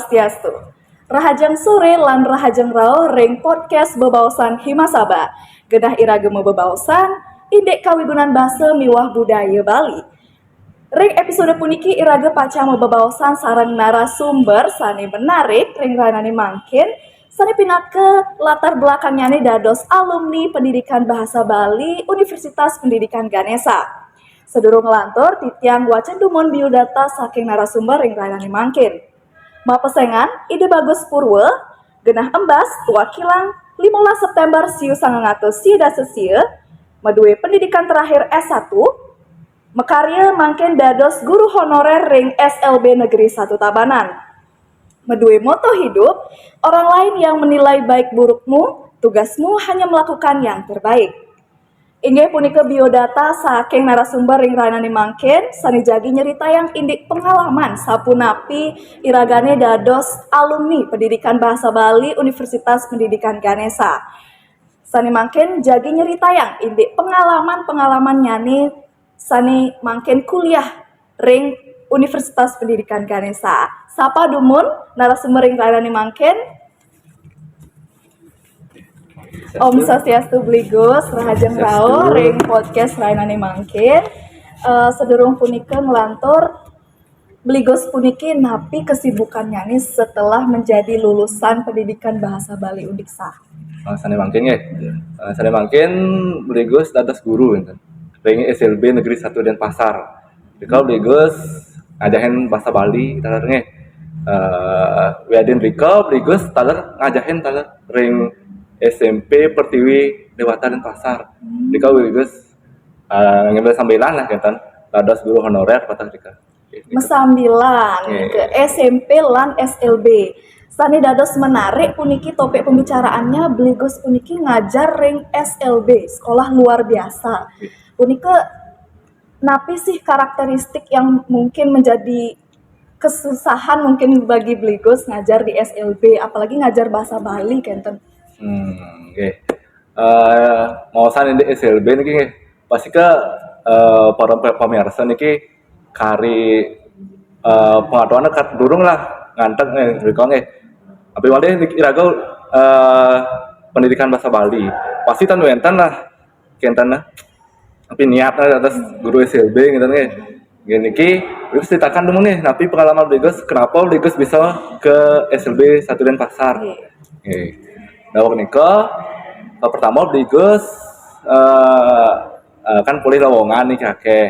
Swastiastu. Rahajang sore lan rahajang rao ring podcast bebaosan Himasaba. Genah iragemu bebaosan, indek kawigunan basa miwah budaya Bali. Ring episode puniki irage paca bebaosan sarang narasumber sani menarik ring ranani mangkin. Sani pinake latar belakangnya nih dados alumni pendidikan bahasa Bali Universitas Pendidikan Ganesha. Sedurung ngelantur titiang wacan dumon biodata saking narasumber ring ranani mangkin. Mapesengan ide bagus purwe genah embas tua kilang 15 September siu 1900 sieu madue pendidikan terakhir S1 mekarya mangkin dados guru honorer ring SLB Negeri 1 Tabanan. Medue moto hidup, orang lain yang menilai baik burukmu, tugasmu hanya melakukan yang terbaik. Inggih punika biodata saking narasumber ring ranani mangkin sani jagi nyerita yang indik pengalaman sapunapi iragane dados alumni pendidikan bahasa Bali Universitas Pendidikan Ganesha. Sani mangkin jagi nyerita yang indik pengalaman nyani sani mangkin kuliah ring Universitas Pendidikan Ganesha. Sapa dumun narasumber ring ranani mangkin. Om Swastiastu Bligus, rahajeng rao ring podcast rainane mangkin. Sedurung punika ngelantur Bligus puniki napi kesibukannya nih setelah menjadi lulusan pendidikan bahasa Bali Undiksa. Sane mangkin ya. Sane mangkin Bligus dados guru enten. Ring SLB Negeri 1 Denpasar. Dikau Bligus ngajahin bahasa Bali talarnya. Wiadin Rikau Bligus talar ngajahin talar ring SMP Pertiwi Dewata Denpasar. Dika Bligus ngambil sambilan lah kan. Dados guru honorer patah dika. Mesambilan ke SMP lan SLB. Sani dados menarik puniki topik pembicaraannya Bligus puniki ngajar ring SLB, sekolah luar biasa. Puniki napi sih karakteristik yang mungkin menjadi kesusahan mungkin bagi Bligus ngajar di SLB, apalagi ngajar bahasa Bali kenten. Okay. Mau san di SLB niki pasti ke para pemirsa niki kari pengatuannya kat durung lah ngantek nih rekong tapi wale niki iraga pendidikan bahasa Bali pasti tan wenten lah kenten lah tapi niatnya atas guru SLB gitu nih gini ki Bligus ceritakan dulu nih tapi pengalaman Bligus kenapa Bligus bisa ke SLB 1 Denpasar. Dawak nika pertama Bligus kan pulih lowongan nih kakek.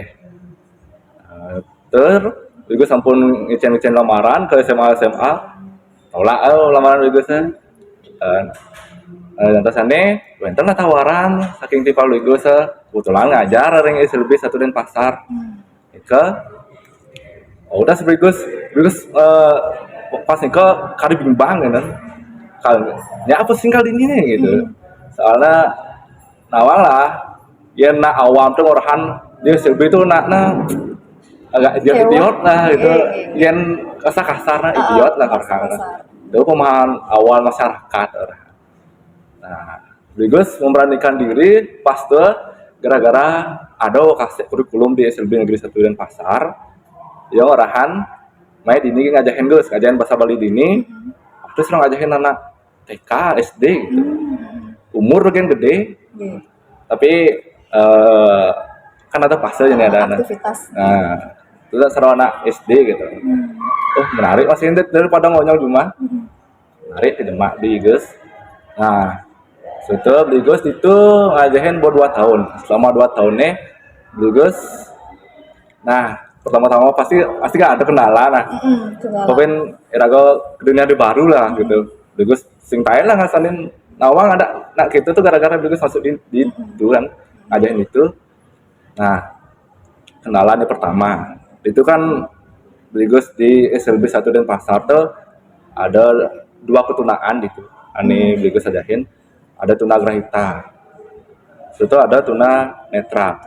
Bligus sampun ngicen lamaran ke SMA. Tolak lamaran Bligusnya. Dan tasane wenten lah tawaran saking tipe Bligus kebetulan ngajar ring SLB 1 Denpasar. Nika udah Bligus pas nika kari bimbang kan. Ya apa sih kali ini nih gitu. Soalnya nawang lah ya nak awam tuh orahan dia SLB itu nak agak idiot lah gitu. Yang kasar-kasarnya idiot lah karena itu pemahaman awal masyarakat orang. Nah, Bligus memberanikan diri pas tuh gara-gara ada kasih kurikulum di SLB Negeri 1 Denpasar yang orahan main dini ngajahin bahasa Bali dini terus ngajahin anak TK, SD gitu. Umur kan gede. Tapi kan ada fase yang ada aktivitas. Nah, itu seru anak SD gitu. Menarik masih daripada ngonyol cuma. Menarik ke Demak di Bligus. Nah, setelah Bligus itu ngajahin buat 2 tahun. Selama 2 tahun nih Bligus. Nah, pertama-tama pasti gak ada kendala nah. Kemudian iraga ke dunia baru lah gitu. Bligus sing tae lah ngasalin nawang ada nak gitu tuh gara-gara Bligus masuk di itu kan ngajahin itu. Nah, kenalan yang pertama itu kan Bligus di SLB 1 Denpasar tuh ada 2 ketunaan gitu. Ani Bligus ajahin ada tunagrahita. Itu ada tunanetra.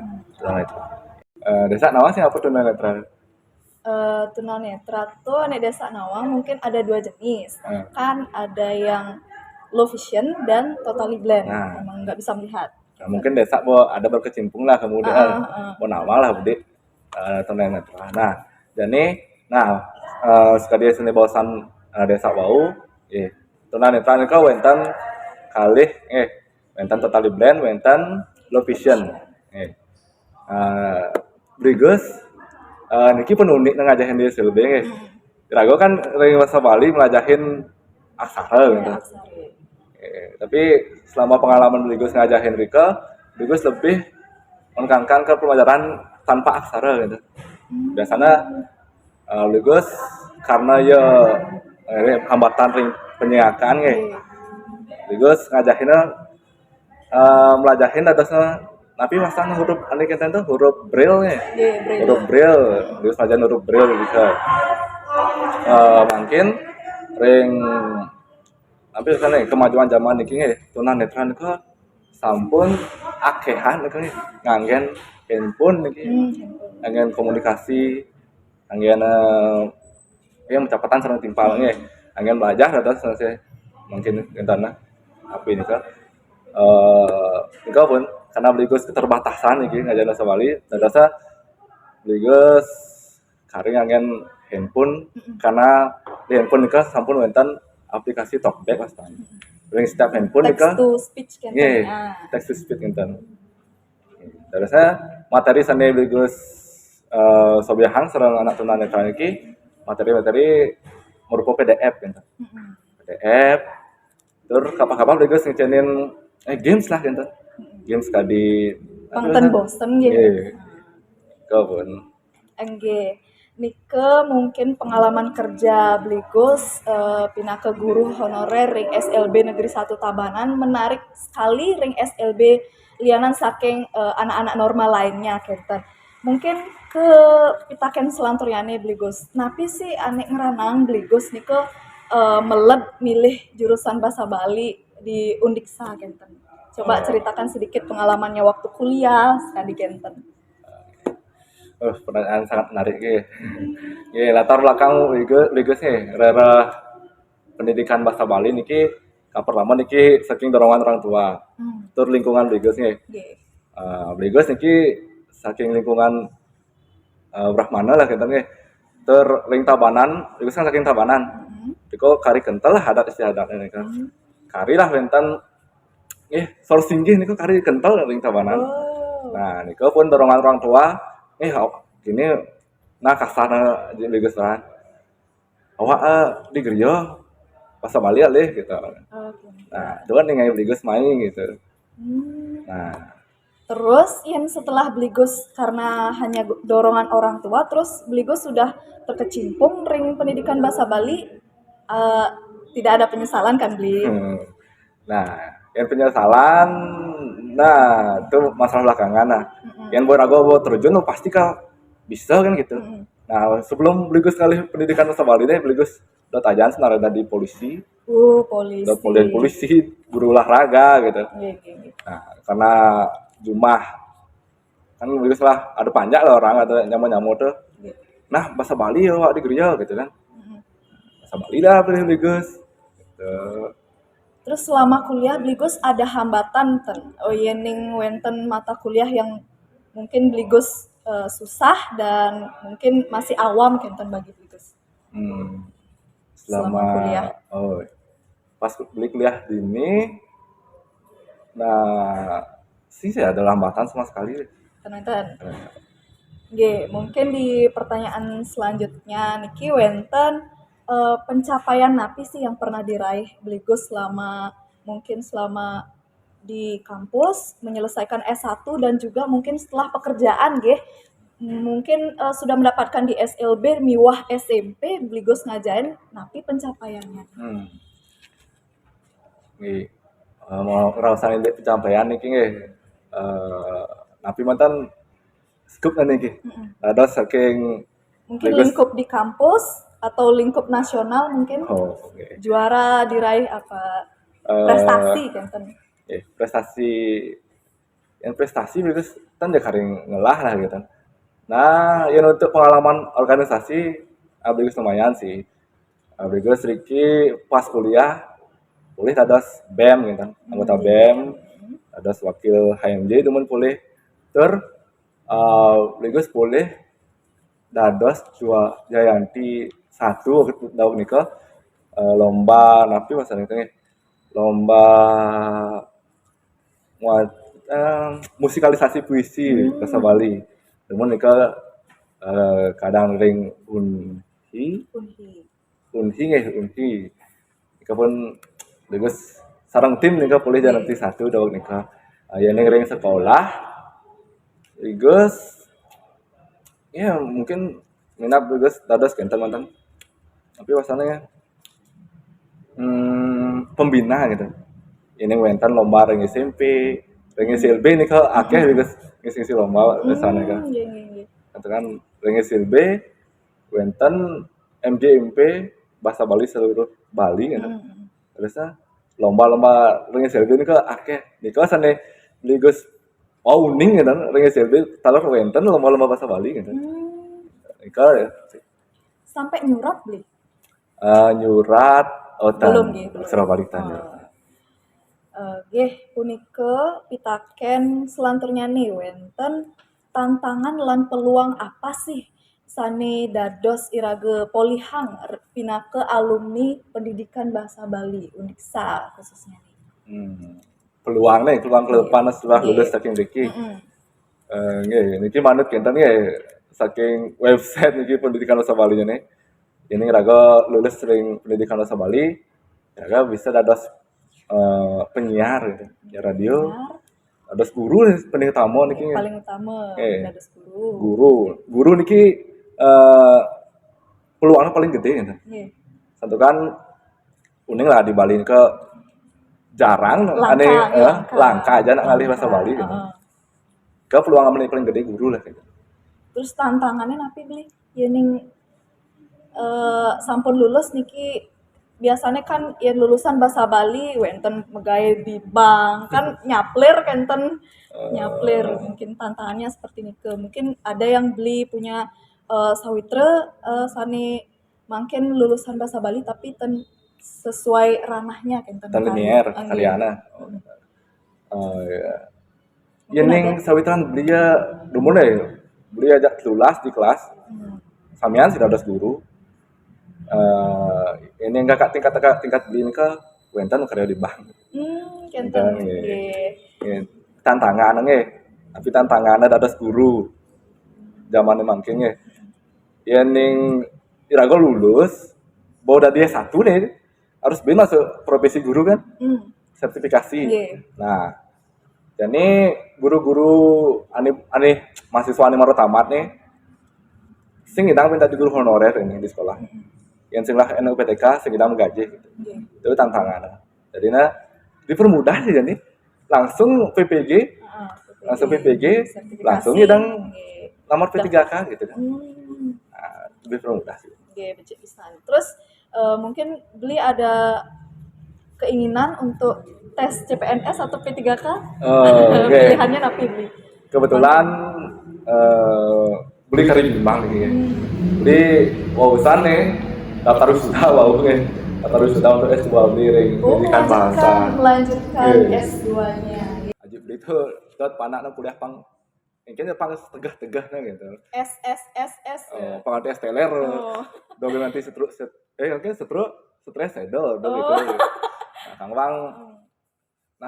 Desa nawang sih apa tunanetra? Tunanetra tuh di desa Nawang mungkin ada 2 jenis. Kan ada yang low vision dan totally blind. Emang nggak bisa melihat. Nah, mungkin desa ada berkecimpung lah kemudian Nawang lah budi tunanetra. Nah, jadi sekali seni bawasan desa bau tuna netra nika wenten kalih wenten totally blend wenten low vision Brigos niki pun unik ngajahin di SLB Rago kan ring masa Bali melajahin aksara gitu. Tapi selama pengalaman Brigos ngajahin Rika, Brigos lebih menekankan ke pelajaran tanpa aksara gitu. Biasanya Brigos karena ya hambatan ring penyiakan Brigos ngajahinnya melajahin atasnya tapi masang huruf ane kita tuh huruf braille huruf braille Brigos ngajahin huruf braille bisa mungkin ring tapi kan kemajuan zaman niki tuna netra nika sampun akehan nika nganggen handphone niki nganggen komunikasi nganggen yang mencapai sareng timpal nganggen belajar atas saya mungkin gentana apa ini kan nika pun karena Brigos keterbatasan niki ngajarin bahasa Bali dadasa Brigos kari nganggen handphone karena di handphone nika sampun wonten aplikasi talkback wastan. Ring setiap handphone nika text to speech kan. Text to speech kan. Dadasa materi sane Brigos sobiahan sareng anak tuna netra niki materi-materi merupa PDF kan. PDF terus kapan-kapan Brigos ngecenin games lah kan. Games kadi pangten bosen gitu. Kapan. Engge Nike mungkin pengalaman kerja Brigos pindah ke guru honorer ring SLB Negeri 1 Tabanan menarik sekali ring SLB lianan saking anak-anak normal lainnya kenten. Mungkin ke pitaken selanturnya Brigos. Napi sih aneh ngeranang Brigos Nike meleb milih jurusan bahasa Bali di Undiksa kenten. Coba ceritakan sedikit pengalamannya waktu kuliah sekali kenten. Pertanyaan sangat menarik latar belakang Brigos rara pendidikan bahasa Bali niki pertama niki saking dorongan orang tua. Tur lingkungan Brigos Brigos niki saking lingkungan Brahmana lah kita tur ring Tabanan, Brigos kan saking Tabanan. Diko kari kental lah adat istiadat ini kan. Kari lah wenten sorsinggih niku kari kental ring Tabanan. Nah, niko pun dorongan orang tua gini kasana Brigos kan awak di gereja bahasa Bali alih gitu. Nah itu kan dengan Brigos main gitu. Nah terus yang setelah Brigos karena hanya dorongan orang tua terus Brigos sudah terkecimpung ring pendidikan bahasa Bali tidak ada penyesalan kan Bli? Nah yang penyesalan itu masalah belakangan yang borago terjun pasti kah bisa kan gitu. Nah sebelum Brigos kali pendidikan bahasa Bali Brigos udah tajaan sebenarnya di polisi. Polisi guru olahraga gitu. Nah karena Jumah kan Brigos lah ada panjang lah orang atau nyamu tuh. Nah bahasa Bali ya di gereja gitu kan. Bahasa Bali lah pilih Brigos. Gitu. Terus selama kuliah Brigos ada hambatan yening wenten mata kuliah yang mungkin Brigos susah dan mungkin masih awam kenten bagi Brigos. Selama kuliah. Pas kuliah dini sih ada hambatan sama sekali. Ternyata. Mungkin di pertanyaan selanjutnya niki wenten pencapaian napi sih yang pernah diraih Brigos selama di kampus menyelesaikan S1 dan juga mungkin setelah pekerjaan mungkin sudah mendapatkan di SLB miwah SMP Brigos ngajain napi pencapaiannya. Mau ngerasain pencapaian niki napi mantan scoop niki. Ada saking mungkin Brigos, lingkup di kampus atau lingkup nasional mungkin juara diraih apa prestasi kan prestasi Brigos kan dia karing ngelah lah gitu. Nah yang untuk pengalaman organisasi Brigos lumayan sih. Brigos Riki pas kuliah ada BEM gitu anggota BEM ada wakil HMJ teman boleh Brigos boleh dados Jayanti 1 waktu tahun nikah lomba napi masalah itu lomba muat musikalisasi puisi bahasa Bali. Namun nika kadang ring unhi Unhi. unhi nika pun geus sareng tim nika boleh jangan nanti satu dawag nika aya ring sekolah geus ya mungkin minat geus dados kenten mantan tapi pasalnya pembina gitu ini wenten lomba ring SMP ring SLB nih kalau akeh geus ngisi lomba di sana kan kan ring SLB wenten MJMP bahasa Bali seluruh Bali gitu terusnya lomba-lomba ring SLB ini kalau akeh nih kalau sana beli geus mau uning gitu ring SLB talor wenten lomba-lomba bahasa Bali gitu kalau Sampai nyurat beli? nyurat Belum. Surabaya tanya. Punika pitaken selanturnya nih wenten tantangan lan peluang apa sih sane dados irage polihang pinake alumni pendidikan bahasa Bali Uniksa khususnya nih. Peluang kelepan setelah lulus saking Diki. Niki manut kenten saking website niki pendidikan bahasa Bali nih. Ini raga lulus sering pendidikan bahasa Bali, raga bisa dados penyiar gitu, ya radio, dados guru pendidik tamu niki. Paling utama dados guru niki peluangnya paling gede gitu. Satu kan uning lah di Bali ke jarang langka aja nak ngalih bahasa Bali gitu. Ke peluang paling gede guru lah gitu. Terus tantangannya napi beli yening sampun lulus niki biasanya kan yang lulusan bahasa Bali wenten megay di bank kan nyaplir kenten nyaplir mungkin tantangannya seperti ini mungkin ada yang beli punya sawitra sani mungkin lulusan bahasa Bali tapi sesuai ranahnya kenten karyana yang sawitran beli beli aja lulas di kelas samian sudah ada guru ini enggak tingkat beli ini ke wenten karya di bank tantangan tapi tantangannya ada guru zaman mangking yang irago lulus bawa dia satu nih harus beli masuk profesi guru kan sertifikasi nah jadi guru-guru aneh mahasiswa aneh maru tamat nih sing idang minta di guru honorer ini di sekolah yang sing lah NUPTK sing idang gaji gitu. Itu tantangan. Jadi dipermudah sih jadi langsung PPG langsung idang nomor P3K gitu kan. Lebih permudah sih. Terus mungkin beli ada keinginan untuk tes CPNS atau P3K? Pilihannya napi beli. Kebetulan beli kari bimbang nih. Beli wawasan nih daftar sudah untuk S2 beli pendidikan bahasa. Melanjutkan S2-nya. Aji beli itu panakna kuliah pang mungkin pang tegah-tegah gitu. SSSS. Pengantin teler. Doge nanti mungkin stres sedol gitu. Nah, Kang Wang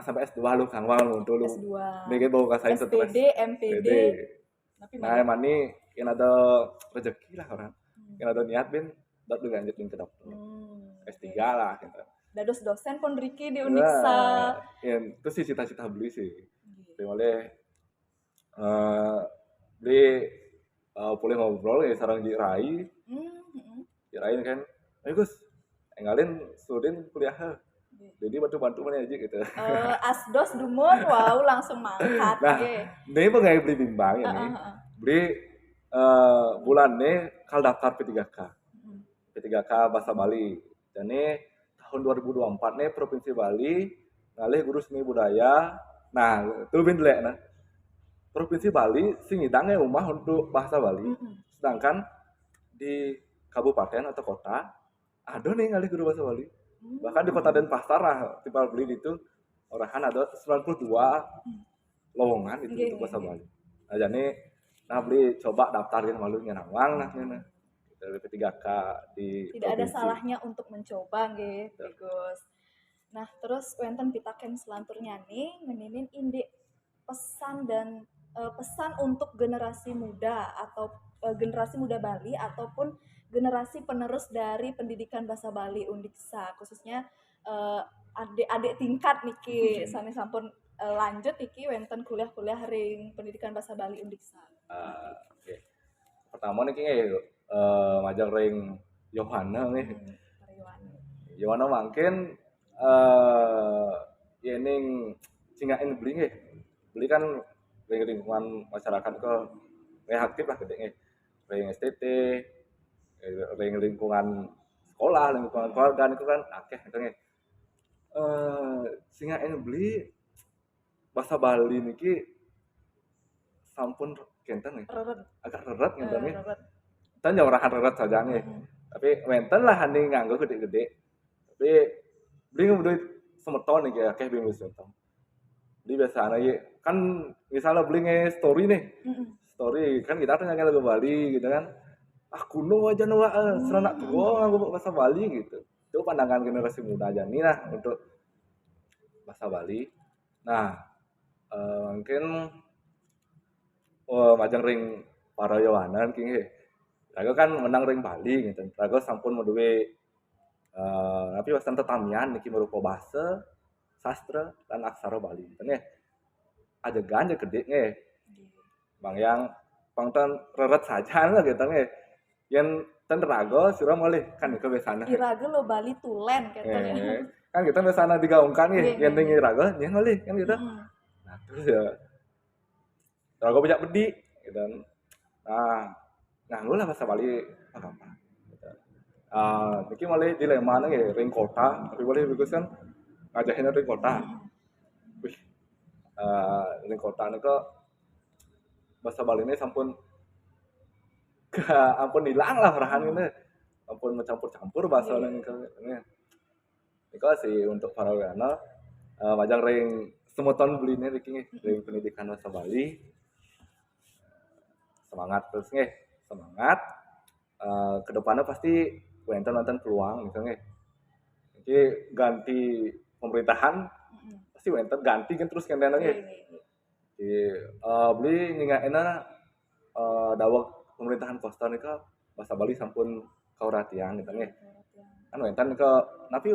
sampai S2 lu Kang Wang untuk lu. S2. Nih bawa kasain stres. SPD, MPD. Nah, mani yang ada rezeki lah orang. Yang ada niat bin dapat lanjutin ke dokter. S3 lah gitu. Dados dosen pun Riki di Uniksa. Itu sih cita-cita beli sih. Boleh beli boleh ngobrol ya sarang Jirai. Jirai kan. Ayo Gus, engalin Sudin kuliah. Jadi bantu mana aja gitu. Asdos Dumur, wow langsung mangkat. Nah, ini pengen beli bimbang ini. Beli bulan ini kal daftar P3K bahasa Bali. Jadi tahun 2024 nih Provinsi Bali ngalih guru seni budaya. Nah, itu bindlek nah. Provinsi Bali sing ngidangnya umah untuk bahasa Bali. Sedangkan di kabupaten atau kota ada nih ngalih guru bahasa Bali. Bahkan di kota Denpasar lah tiba beli itu orahan ada 92 lowongan itu untuk bahasa Bali. Nah, jadi beli coba daftarin malunya nawang nah. dari P3K di Tidak ada provinsi. salahnya untuk mencoba nggih, Gus. Nah, terus wonten pitaken selanturnya nih ngeninin inde pesan dan pesan untuk generasi muda atau generasi muda Bali ataupun generasi penerus dari pendidikan bahasa Bali Undiksa, khususnya eh, adik-adik tingkat niki sani sampun lanjut iki wonten kuliah-kuliah ring pendidikan bahasa Bali Undiksa. Oke. Pertama nih kayaknya majang ring Yohana nih. Pariwan. Yohana mungkin ya ini singain beli nih. Beli kan ring lingkungan masyarakat ke reaktif lah gede nih. Ring STT, ring lingkungan sekolah, lingkungan keluarga itu kan akeh gitu nih. Singain beli bahasa Bali niki sampun kenten nih. Reret. Agak reret ngenten nih. Reret. Tan jauh rakan reret saja nih. Tapi wenten lah hani nganggo gede-gede. Tapi beli duit semeton nih kayak bingung semeton. Beli biasa lagi kan misalnya beli story nih. Story kan kita tuh nyanyi lagu Bali gitu kan. Ah kuno aja nih seranak tua nganggo bahasa Bali gitu. Itu pandangan generasi muda aja nih lah untuk bahasa Bali. Nah, mungkin majang ring para Yohanan kini Raga kan menang ring Bali gitu. Raga sampun meduwe tapi wasan tetamian niki merupa bahasa, sastra dan aksara Bali. Gitu nih. Adegan aja gede nih. Bang yang pangton reret saja lah gitu nih. Yang ten raga surah boleh kan itu biasanya. Iraga lo Bali tulen katanya. Kan kita biasanya digaungkan nih, yang tinggi raga yang boleh kan gitu. Nah, terus ya raga banyak bedi gitu. Nah, nganggo lah bahasa Bali apa-apa. Niki malih dilema nih ring kota, tapi boleh bagus kan ngajahin ring kota. Wih, ring kota nih kok bahasa Bali ini sampun ampun hilang lah perahan ini, ampun mencampur-campur bahasa ini. Niko sih untuk para wana, majang ring semeton beli nih ring pendidikan bahasa Bali. Semangat terus nih, semangat. Kedepannya pasti nonton peluang misalnya jadi ganti pemerintahan pasti wenten ganti kan terus kan dananya jadi beli ngingain dawak pemerintahan Costa nih ke bahasa Bali sampun kauratian gitu nih kan wenten ke napi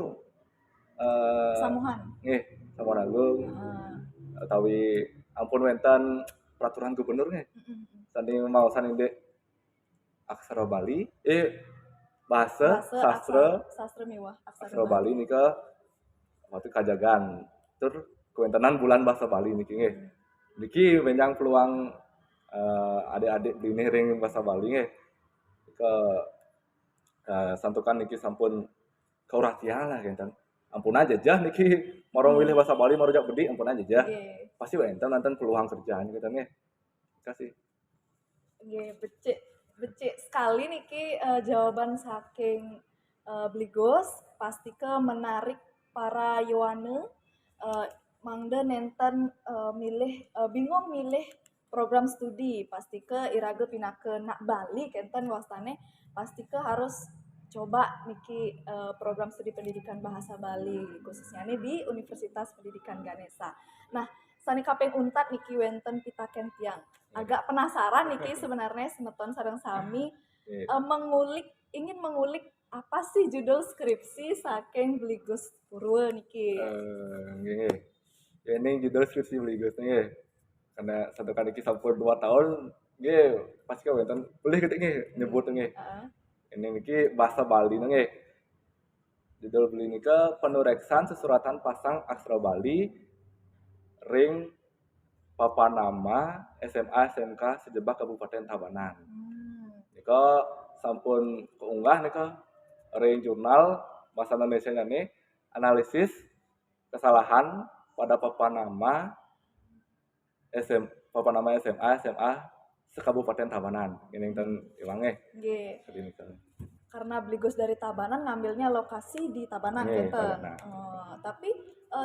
Samuhan. nih sama Agung tawi ampun wenten peraturan gubernur nih sandi mau sandi dek aksara Bali bahasa sastra mewah aksara Bali nih ke waktu kajagan terus kewentenan bulan bahasa Bali niki niki menjang peluang adik-adik di ring bahasa Bali ke santukan niki sampun kauratian lah gitu ampun aja jah niki morong wilih bahasa Bali mau rujak bedi ampun aja jah pasti wenten nanti peluang kerjaan gitu nih kasih becik sekali niki jawaban saking Bligos pasti ke menarik para Yowane mangda nenten bingung milih program studi pasti ke iraga pinake nak Bali kenten wastane pasti ke harus coba niki program studi pendidikan bahasa Bali khususnya ini di Universitas Pendidikan Ganesha. Nah, sani kaping untat niki wenten pitaken tiang. Agak penasaran niki sebenarnya semeton sareng sami ingin mengulik apa sih judul skripsi saking Bligos Purwo niki. Ini judul skripsi Bligos nih karena satu kali kisah sampun 2 tahun pasti kau wenten boleh ketik nyebut nih ini niki bahasa Bali nih judul beli nika penureksan sesuratan pasang aksara Bali ring papanama SMA SMK sejebak Kabupaten Tabanan. Nika sampun keunggah nika ring jurnal bahasa Indonesia nih analisis kesalahan pada papanama papanama SMA sekabupaten Tabanan. Ini kan ilangnya. Karena Bligos dari Tabanan ngambilnya lokasi di Tabanan gitu. Tapi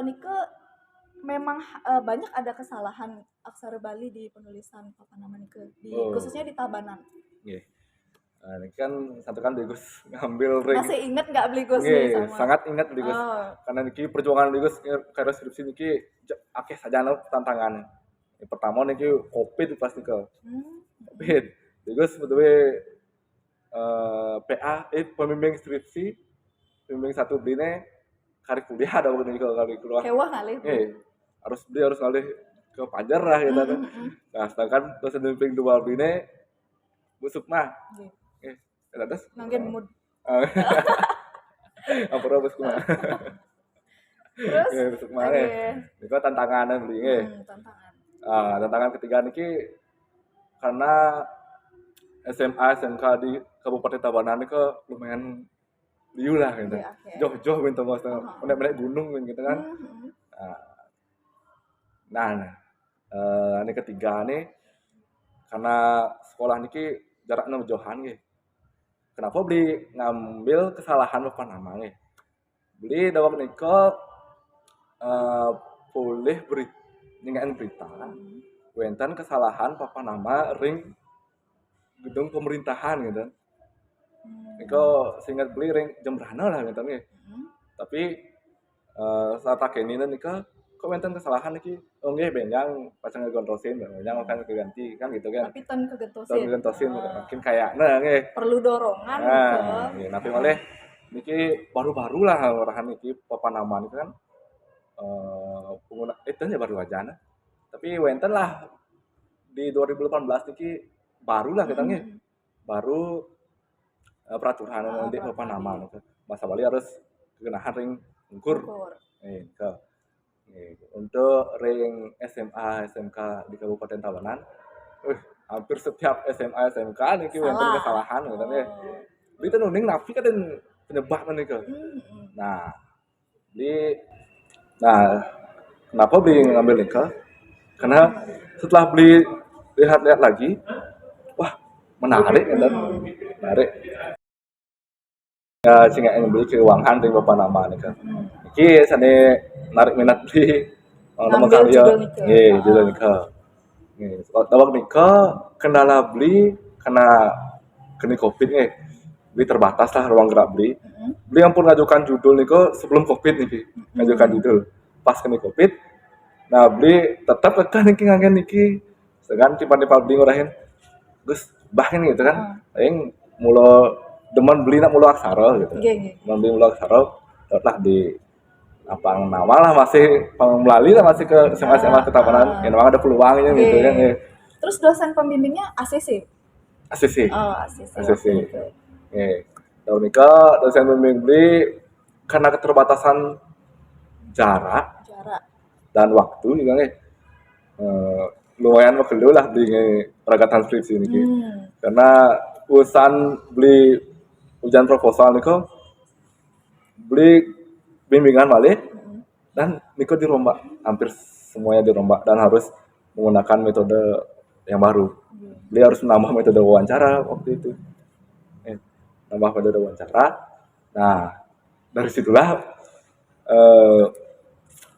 Nike memang banyak ada kesalahan aksara Bali di penulisan papanama Nike khususnya di Tabanan. Nah, ini kan satu kan beli Gus ngambil ring. Masih inget nggak beli Gus Nggih, nih sama? sangat ingat beli Gus. Oh. Karena niki perjuangan beli Gus karena skripsi niki akeh saja tantangannya. Yang pertama niki Covid pasti ke Covid. Beli Gus betul PA pembimbing skripsi, pembimbing satu beli kari kuliah ada waktu niki kali keluar. Kewah ngalih. Harus ngalih ke Pajar lah gitu kan. Nah, sedangkan dosen pembimbing dua beli busuk mah. Terus Nanggen mood. Ampura busuk mah. Terus Busuk mah niku tantangan beli tantangan. Tantangan ketiga niki karena SMA SMK di Kabupaten Tabanan itu lumayan liu lah gitu. Jauh-jauh bentong mas, menek gunung gitu kan. Ini ketiga nih karena sekolah niki jaraknya jauhan gitu. Kenapa beli ngambil kesalahan Bapak nama nih? Beli dawak niko boleh nyingain berita. Wenten kesalahan Bapak nama ring gedung pemerintahan gitu. Niko seingat beli ring jam berana lah gitu nih. Tapi saat ini niko kok wenten kesalahan niki nggih benjang pasang ngegontosin benjang akan keganti kan gitu kan. Tapi tan kegentosin mungkin kayaknya nggih perlu dorongan nggih tapi oleh niki baru-baru lah orahan niki papanaman itu kan pengguna itu ya baru aja nah. Tapi wenten lah di 2018 niki baru lah kita nggih baru peraturan nanti papanaman itu masa bali harus kegenahan ring ukur untuk ring SMA SMK di Kabupaten Tabanan hampir setiap SMA SMK niki wenten kesalahan gitu nih. Beli teh nuning napi kan penyebab nih Nah, kenapa beli ngambil nikah? Karena setelah beli lihat-lihat lagi, wah menarik gitu, menarik. Ya, sehingga yang beli keuangan dari bapak nama nikah. Iki sane narik minat beli nama kali ya, judul nikah. Dawak nikah kendala beli karena kena Covid beli terbatas lah ruang gerak beli. Beli yang pun ngajukan judul nikah sebelum Covid nih, ngajukan judul pas kena Covid. Nah beli tetap kan niki ngagen niki, segan tiba-tiba beli ngurahin, Gus bahkan gitu kan, yang mula demen beli nak mula aksara gitu, demen beli mula aksara, tetap di apa nama lah masih melalui lah masih ke SMA Ketabanan yang memang ada peluangnya gitu kan. Terus dosen pembimbingnya ACC. Oh, ACC. Tahun nikah dosen pembimbing beli karena keterbatasan jarak dan waktu juga lumayan megelu lah di peragatan skripsi ini karena urusan beli ujian proposal niku beli bimbingan balik dan niko dirombak hampir semuanya dirombak dan harus menggunakan metode yang baru. Beliau harus menambah metode wawancara waktu itu. Nambah metode wawancara. Nah, dari situlah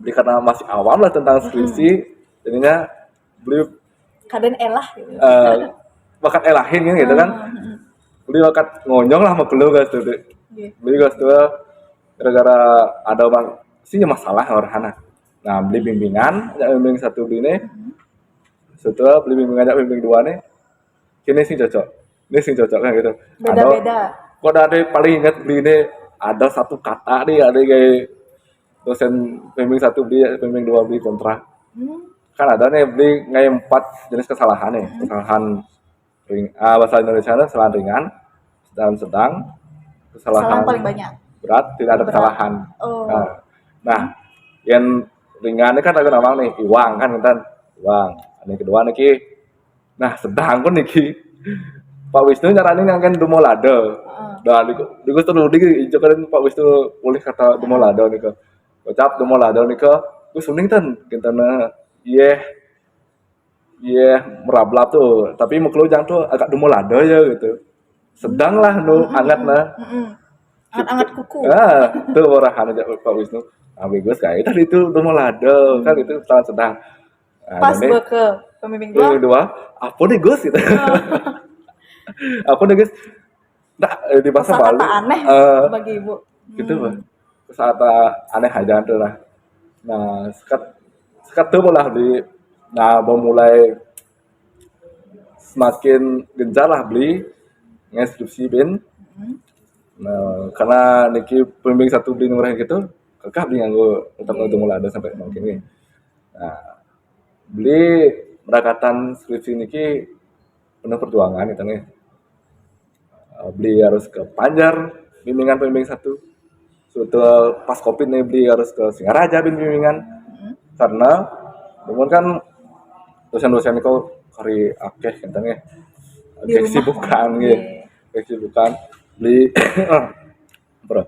beli karena masih awam lah tentang skripsi, jadinya beli kadang elah gitu. bakat elahin gitu kan. Beli bakat ngonyong lah sama keluh guys tuh. Beli guys tuh gara-gara ada sih masalah orangana. Nah, beli bimbingan, bimbing satu beli nih. Setelah beli bimbingan bimbing dua nih, kini sih cocok. Ini sih cocok kan gitu. Beda-beda. Kok ada paling ingat beli ini ada satu kata nih, ada kayak dosen bimbing satu beli, bimbing dua beli kontrak. Kan ada nih beli nggak 4 jenis kesalahan nih. Kesalahan bahasa Indonesia nya kesalahan ringan, sedang, kesalahan paling banyak. Berat tidak ada kesalahan. Nah, yang ringan ini kan ada nama nih iwang kan iwang. Ini kedua niki. Nah, sedang pun niki Pak Wisnu nyarani ngangken dumolado. Nah, diku terus ijo kan Pak Wisnu boleh kata dumolado niku. Ucap dumolado niku Gus uning ten kentana iya merablap tuh, tapi mekelujang tuh agak dumolado ya gitu. Sedang lah nu anget nah. Anget kuku. Tuh orahan aja Pak Wisnu. Gus kayak tadi itu udah mau lado kan itu sangat sedang. Pas ke pembimbing dua. Apa nih Gus gitu. Apa nih Gus? di bahasa Kosakata Bali aneh bagi ibu. gitu bah. Kosakata aneh aja tuh lah. Nah, sekat tuh lah beli. Nah, mau mulai semakin gencar lah beli ngeskripsi ben. Nah, karena niki pembimbing satu beli nomor gitu, kakak beli nganggo tetap untuk mulai ada sampai mungkin nih. Nah, beli berakatan skripsi niki penuh perjuangan itu nih. Beli harus ke Panjar bimbingan pembimbing satu. Sudah pas covid nih beli harus ke Singaraja bimbingan karena namun kan dosen-dosen itu kari akeh katanya Di rumah kesibukan kan. gitu kesibukan beli bro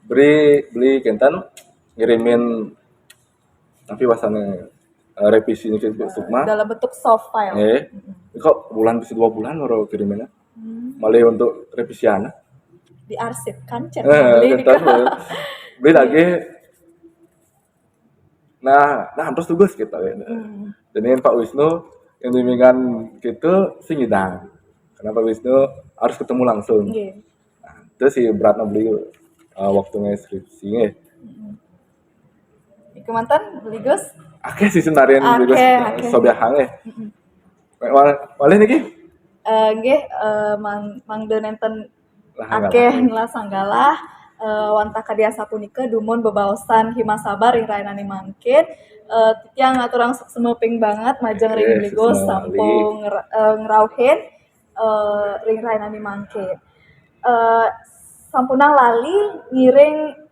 beli kentan ngirimin tapi bahasanya revisi ini ke Sukma Dalam bentuk soft file. kok bulan bisa 2 bulan baru kiriminnya malah untuk revisian Diarsipkan chat beli nih, Kak. beli lagi nah terus tugas kita gitu. Jadi Pak Wisnu yang bimbingan gitu sih ngidang karena Pak Wisnu harus ketemu langsung. Nggih. Nah, itu sih beratnya beli waktunya skripsinya. Iku mantan beli Gus. Oke sih senarin beli Oke. sobiahang ya. Wale niki? Nggih mangde nenten Lah, akeh lah sanggalah wanta kadia sapunika dumun bebaosan himasabar ring rainani mangkin titiang aturang semeping banget majang ring beli Gus sampung ngerauhin ring rainani mangkin. Sampunang lali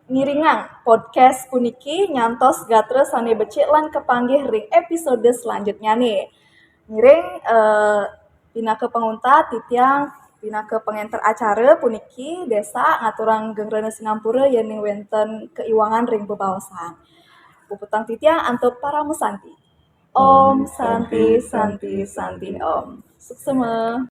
ngiringang podcast puniki nyantos gatre sane becik lan kepanggih ring episode selanjutnya nih. Ngiring pina ke pengunta titiang pina ke pengenter acara puniki desa ngaturang gengrena Singampura yening wenten keiwangan ring bebaosan. Puputang titiang antep para musanti. Om Santi Santi Santi Om. Suksema.